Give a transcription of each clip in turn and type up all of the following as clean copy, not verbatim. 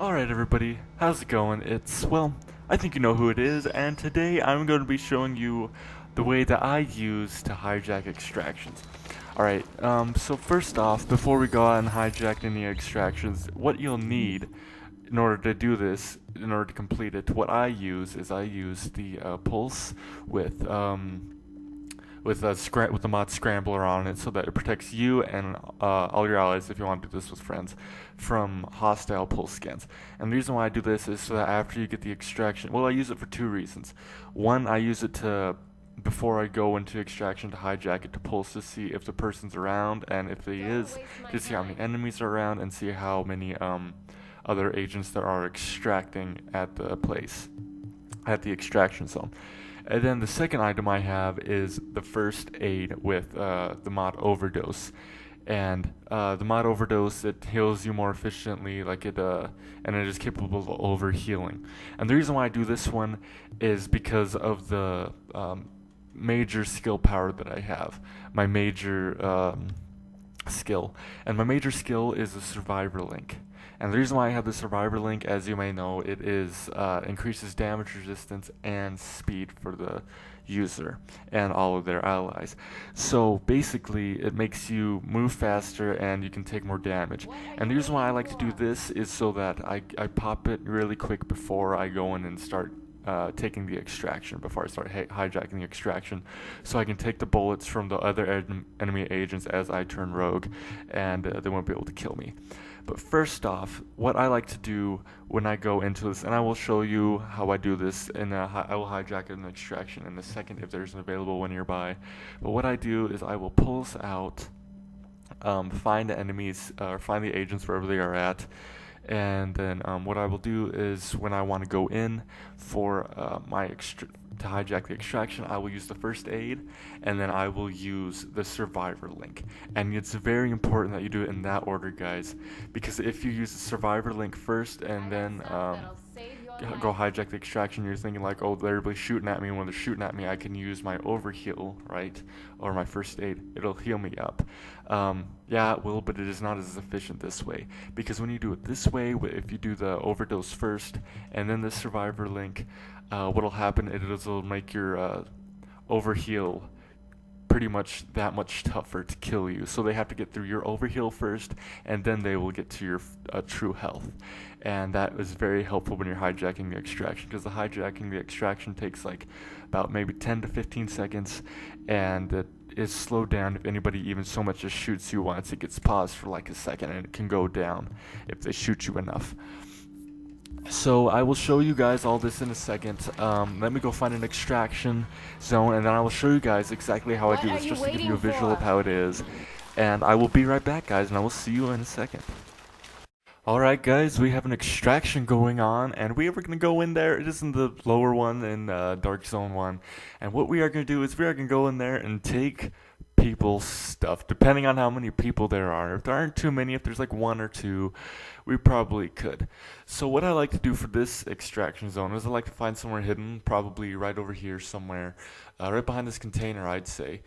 Alright everybody, how's it going? Well, I think you know who it is, and today I'm going to be showing you the way that I use to hijack extractions. Alright, so first off, before we go out and hijack any extractions, what you'll need in order to do this, in order to complete it, what I use is I use the pulse with with the mod scrambler on it, so that it protects you and all your allies, if you want to do this with friends, from hostile pulse scans. And the reason why I do this is so that after you get the extraction, well, I use it for two reasons. One, I use it to before I go into extraction to hijack it, to pulse to see if the person's around, and if he is, to see how many enemies are around and see how many other agents there are extracting at the place, at the extraction zone. And then the second item I have is the first aid with the mod overdose. And the mod overdose, it heals you more efficiently, and it is capable of over healing. And the reason why I do this one is because of the major skill power that I have. My major skill. And my major skill is the survivor link. And the reason why I have the survivor link, as you may know, it is increases damage resistance and speed for the user and all of their allies. So basically, it makes you move faster and you can take more damage. And the reason why I like to do this is so that I pop it really quick before I go in and start taking the extraction, before I start hijacking the extraction, so I can take the bullets from the other enemy agents as I turn rogue, and they won't be able to kill me. But first off, what I like to do when I go into this, and I will show you how I do this, and I will hijack an extraction in a second if there's an available one nearby. But what I do is I will pulse out, find the enemies, or find the agents wherever they are at, and then what I will do is when I want to go in for to hijack the extraction, I will use the first aid, and then I will use the survivor link. And it's very important that you do it in that order, guys, because if you use the survivor link first and then go hijack the extraction, you're thinking like, oh, they're really shooting at me, and when they're shooting at me, I can use my overheal, right, or my first aid. It'll heal me up. Yeah, it will, but it is not as efficient this way, because when you do it this way, if you do the overdose first and then the survivor link, what'll happen is it'll make your overheal pretty much that much tougher to kill you. So they have to get through your overheal first, and then they will get to your true health. And that is very helpful when you're hijacking the extraction, because the hijacking the extraction takes like about maybe 10 to 15 seconds, and it is slowed down if anybody even so much as shoots you once. It gets paused for like a second, and it can go down if they shoot you enough. So I will show you guys all this in a second. Let me go find an extraction zone, and then I will show you guys exactly how I do this, just to give you a visual of how it is. And I will be right back, guys, and I will see you in a second. Alright guys, we have an extraction going on, and we are going to go in there. It is in the lower one, in Dark Zone 1. And what we are going to do is we are going to go in there and take people's stuff, depending on how many people there are. If there aren't too many, if there's like one or two, we probably could. So what I like to do for this extraction zone is I like to find somewhere hidden, probably right over here somewhere, right behind this container, I'd say,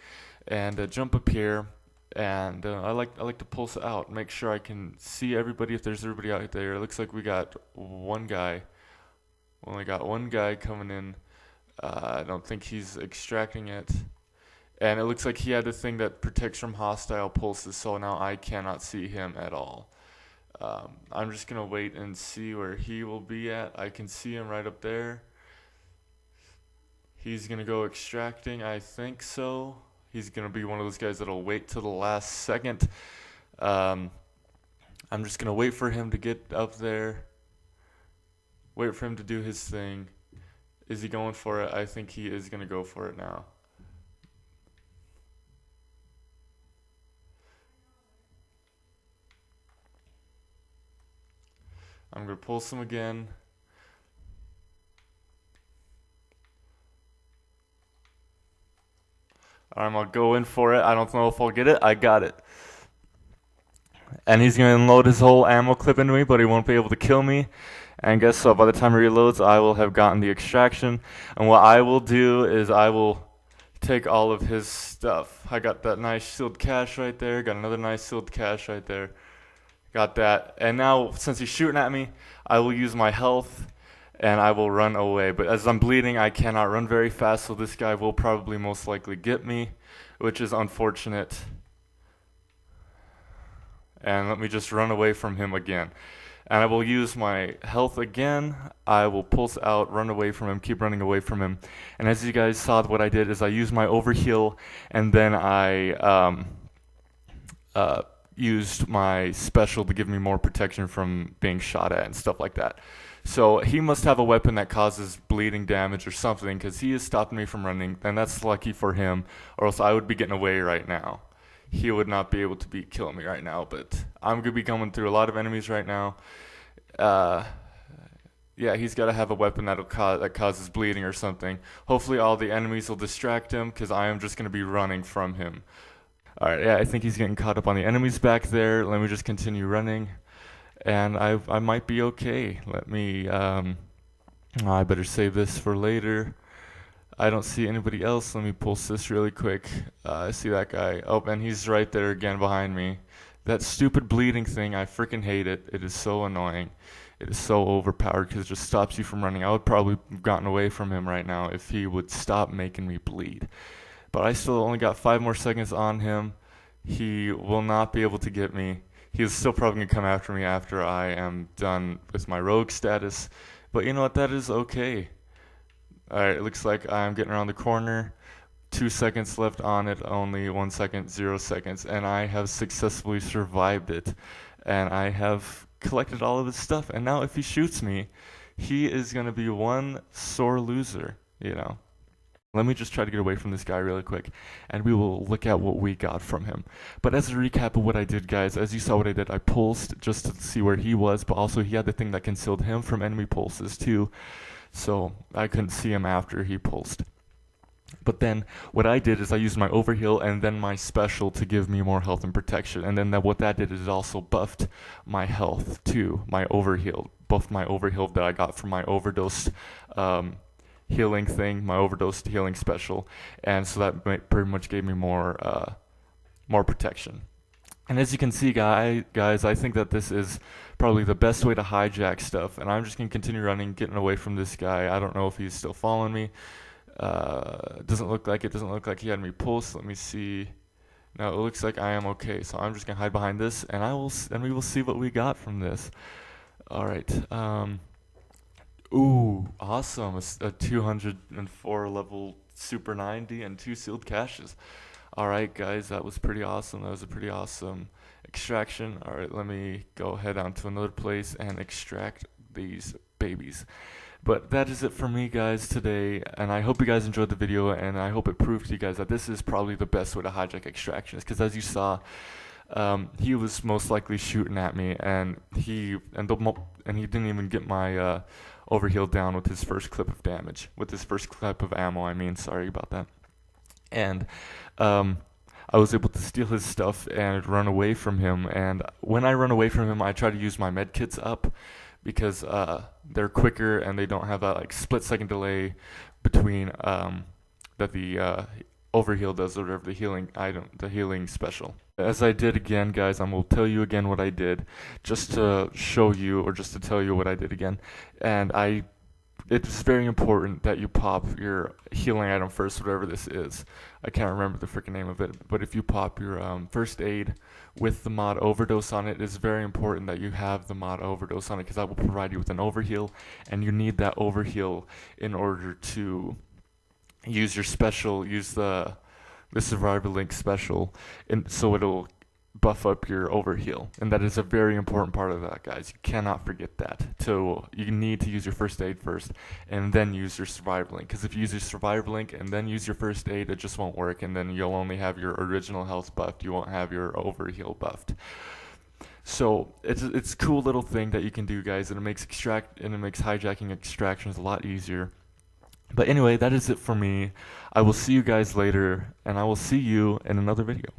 and jump up here. And I like to pulse out, make sure I can see everybody, if there's everybody out there. It looks like we got one guy. Only got one guy coming in. I don't think he's extracting it. And it looks like he had a thing that protects from hostile pulses, so now I cannot see him at all. I'm just going to wait and see where he will be at. I can see him right up there. He's going to go extracting, I think so. He's going to be one of those guys that'll wait till the last second. I'm just going to wait for him to get up there. Wait for him to do his thing. Is he going for it? I think he is going to go for it now. I'm going to pulse him again. I'm going to go in for it. I don't know if I'll get it. I got it. And he's going to unload his whole ammo clip into me, but he won't be able to kill me. And guess what? By the time he reloads, I will have gotten the extraction. And what I will do is I will take all of his stuff. I got that nice sealed cache right there. Got another nice sealed cache right there. Got that. And now, since he's shooting at me, I will use my health and I will run away. But as I'm bleeding, I cannot run very fast, so this guy will probably most likely get me, which is unfortunate. And let me just run away from him again. And I will use my health again. I will pulse out, run away from him, keep running away from him. And as you guys saw, what I did is I used my overheal, and then I used my special to give me more protection from being shot at and stuff like that. So he must have a weapon that causes bleeding damage or something, because he has stopped me from running, and that's lucky for him, or else I would be getting away right now. He would not be able to be killing me right now, but I'm going to be coming through a lot of enemies right now. Yeah, he's got to have a weapon that causes bleeding or something. Hopefully all the enemies will distract him, because I am just going to be running from him. Alright, yeah, I think he's getting caught up on the enemies back there. Let me just continue running, and I might be okay. Let me, I better save this for later. I don't see anybody else. Let me pulse this really quick. I see that guy. Oh, and he's right there again behind me. That stupid bleeding thing, I freaking hate it. It is so annoying. It is so overpowered because it just stops you from running. I would probably have gotten away from him right now if he would stop making me bleed. But I still only got 5 more seconds on him. He will not be able to get me. He's still probably going to come after me after I am done with my rogue status. But you know what? That is okay. Alright, it looks like I'm getting around the corner. 2 seconds left on it, only 1 second, 0 seconds, and I have successfully survived it. And I have collected all of his stuff, and now if he shoots me, he is going to be one sore loser, you know. Let me just try to get away from this guy really quick, and we will look at what we got from him. But as a recap of what I did, guys, as you saw what I did, I pulsed just to see where he was, but also he had the thing that concealed him from enemy pulses too. So I couldn't see him after he pulsed. But then what I did is I used my overheal and then my special to give me more health and protection. And then what that did is it also buffed my health too, my overheal. Buffed my overheal that I got from my overdosed healing thing, my overdosed healing special. And so that pretty much gave me more protection. And as you can see, guys, I think that this is probably the best way to hijack stuff. And I'm just going to continue running, getting away from this guy. I don't know if he's still following me. Doesn't look like it. Doesn't look like he had me pulse. Let me see. No, it looks like I am okay. So I'm just going to hide behind this, and we will see what we got from this. All right. Ooh, awesome. A 204 level Super 90 and 2 sealed caches. Alright guys, that was pretty awesome. That was a pretty awesome extraction. Alright, let me go head on to another place and extract these babies. But that is it for me, guys, today, and I hope you guys enjoyed the video, and I hope it proved to you guys that this is probably the best way to hijack extractions, because as you saw, he was most likely shooting at me, and he didn't even get my overheal down with his first clip of damage, with his first clip of ammo, I mean, sorry about that. And I was able to steal his stuff and run away from him. And when I run away from him, I try to use my med kits up because they're quicker and they don't have that like split-second delay between that the overheal does, or whatever the healing item, the healing special. As I did again, guys, I'm gonna tell you again what I did, just to show you, or just to tell you what I did again. And it's very important that you pop your healing item first, whatever this is. I can't remember the freaking name of it, but if you pop your first aid with the mod overdose on it, it's very important that you have the mod overdose on it, because that will provide you with an overheal, and you need that overheal in order to use your special, use the survivor link special, and so it'll buff up your overheal, and that is a very important part of that, guys. You cannot forget that. So you need to use your first aid first and then use your survivor link, because if you use your survivor link and then use your first aid, it just won't work, and then you'll only have your original health buffed. You won't have your overheal buffed. So it's a cool little thing that you can do, guys, and it makes hijacking extractions a lot easier. But anyway, that is it for me. I will see you guys later, and I will see you in another video.